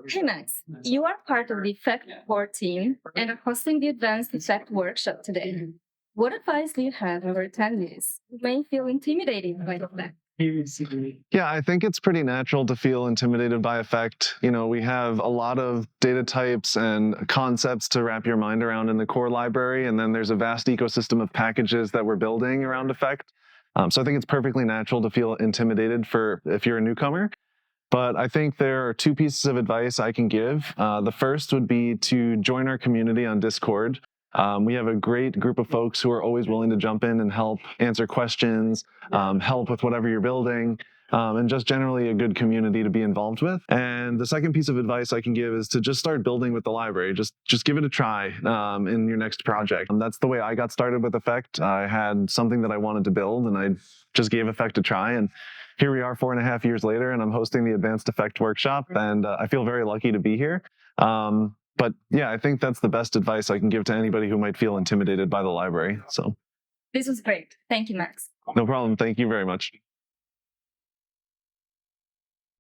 Hey Max, you are part of the Effect core team and are hosting the Advanced Effect workshop today. What advice do you have for attendees who may feel intimidated by the fact? Yeah, I think it's pretty natural to feel intimidated by effect. We have a lot of data types and concepts to wrap your mind around in the core library, and then there's a vast ecosystem of packages that we're building around effect. So I think it's perfectly natural to feel intimidated if you're a newcomer. But I think there are two pieces of advice I can give. The first would be to join our community on Discord. We have a great group of folks who are always willing to jump in and help answer questions, help with whatever you're building, and just generally a good community to be involved with. And the second piece of advice I can give is to just start building with the library. Just give it a try in your next project. That's the way I got started with Effect. I had something that I wanted to build, and I just gave Effect a try. And here we are 4.5 years later, and I'm hosting the Advanced Effect workshop, and I feel very lucky to be here. But yeah, I think that's the best advice I can give to anybody who might feel intimidated by the library. So This was great. Thank you, Max. no problem. Thank you very much.